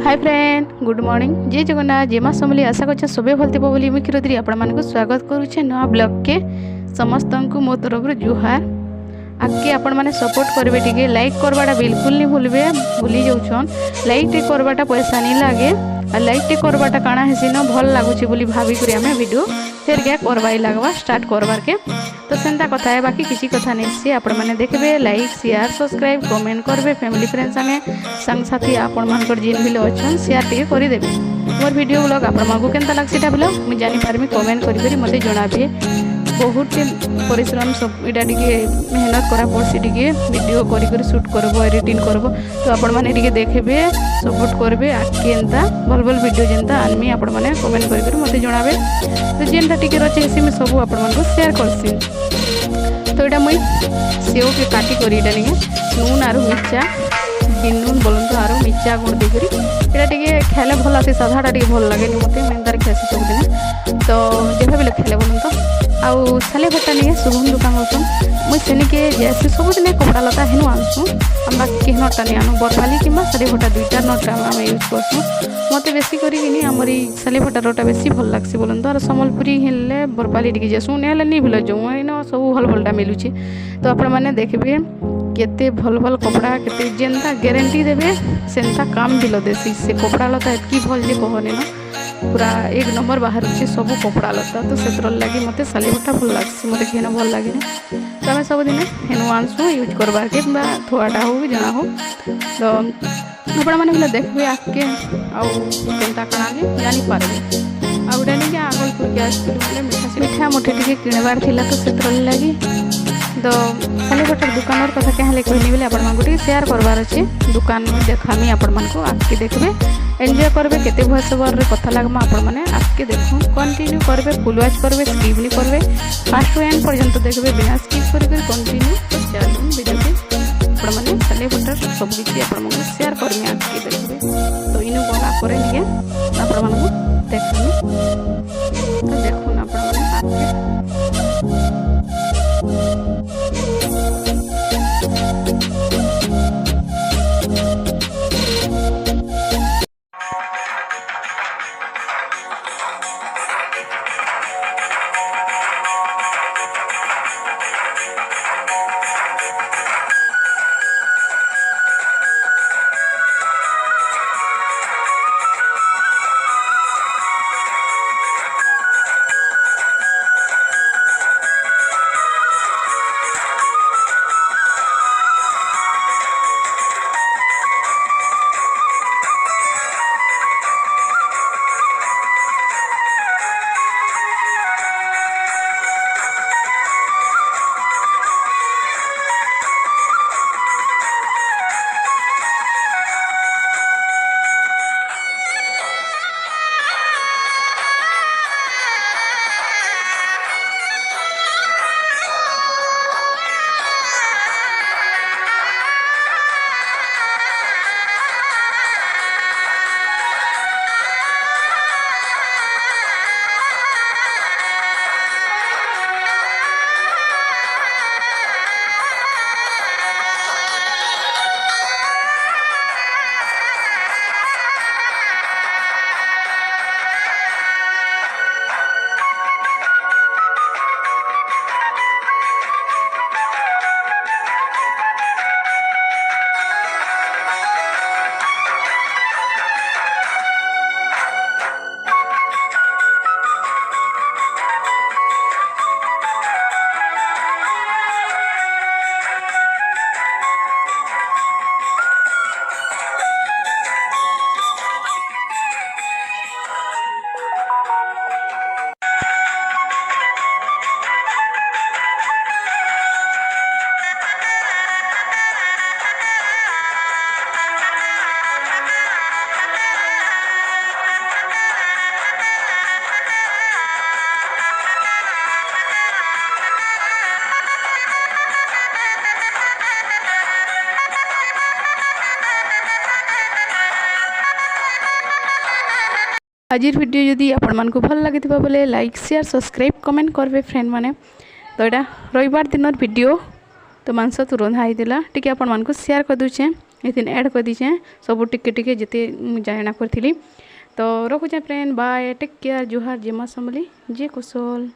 Hi friend, good morning. जय जगन्नाथ, जय माँ समली। आशा कर सबे भल थे बोली मुझे क्षीरोदरी आपण स्वागत करुचे नया ब्लॉग के। समस्त को मो तरफ जुहार। आगे आपण मैंने सपोर्ट करेंगे टे लाइक करवाटा बिल्कुल नहीं भूलबे, भूली जाऊन। लाइक टे करवाटा पैसा नहीं लगे और लाइक टे करवाटा काଣା हेसी न भल लगुच बोली भाविक आम वीडियो फिर क्या करवाई लगवा स्टार्ट करवार के। तो सेंता कथा है, बाकी किसी कथा नहीं सी। आपण मैंने देखबे, लाइक शेयर सब्सक्राइब कमेंट करबे, फैमिली फ्रेंड संग साथी आपण मानकर जिन भी अच्छन शेयर टे करदेवे। मोर वीडियो ब्लॉग आपण मानकु केनता लागसीटा बोलो मुझे जानी पारमी, कमेंट करी मते जणाबे। बहुत परिश्रम सब इटा टिके मेहनत करा पड़सी, टिके वीडियो करी शूट करबो, एडिटिंग करबो। तो आपण माने टिके देखबे, सपोर्ट करबे। आके एंता भल भल वीडियो जेंता आनमी आपण माने कमेंट करी मते जणाबे। तो जेंता टिके रचे से मैं सब आपण मानकु शेयर करसी। तो इटा मुई सेव के काटी करी इटा निके नून आरो मिर्चा, बिन नून बोलन तो आरो मिर्चा गुण दे करी इटा टिके खाले भल आसी। साधाटा टिके भल लागे नि मते, मैं तार खासी सब दिन। तो जेबे बेले खाले बोलन तो आउ साले भट्टा नहीं शुभम दुकान होसन मुझे सेनिके जैसे सब दिन कपड़ा लता हेनु आनसु। हम बाकी के नटा नहीं आनु, बरफाली कि साड़ी भट्टा दुईटा नटा आम यूज करसु। मत बेसी करी आमरी साली भट्टा रोटा बेसी भल लगसी बोलन तो। और सम्बलपुरी हेल्ले बरफाली टिके जेसु नेले नहीं भूल जाऊँ, इन सब भल भलटा मिलूची। तो आपण मैंने देखबे केते भल भल कपड़ा केते जेनता गारंटी देबे सेंता काम भी देसी। से कपड़ा लता एतकी भल जे कहने न पूरा एक नंबर बाहर सब कपड़ा लता। तो से लगे मत साली भट्टा भल लगे, मत घेन भल लगे। तो आम सब दिन हेनु आनसु यूज करवार के, थोड़ा हो कि जना हो। तो आपण मैंने देखबे आके आउता कणा जानी पारबे। आउटा नहीं आगलपुर के आसती मिठा मुठे टे किणवार थी, तो से लगे। तो साली भट्टार दुकान कथा क्या कहनी बोले आपण शेयर करवार अच्छे। दुकान देखामी आपण मानक आके देखबे, एंजॉय करबे। केते भॉइस ओवर कथा लागमा आपण माने आके देखो, कंटिन्यू करबे, फुल वॉच करबे, स्किप नहीं करबे, फास्ट टू एंड पर्यंत देखबे बिना स्किप करके कंटिन्यू। तो चलून वीडियो के आपण माने साली भट्टार सब किछि आपण माने शेयर करमी आके देखबे। तो इनु कोना करे निके आपण मानक देखबे। तो देखो आपण माने आके आज वीडियो जदि आपण मानकु भल लगी बोले लाइक शेयर सब्सक्राइब कमेंट करबे फ्रेंड माने। तो यहाँ रविवार दिन वीडियो तो मांस तो रंधा होता टी आपण सेयार कर दूचे ये ऐड कर दीचे सब टिके जिते जाना करी तो रखुचे फ्रेंड बाय टेक केयर जुहार जय मां समली जय कुशल।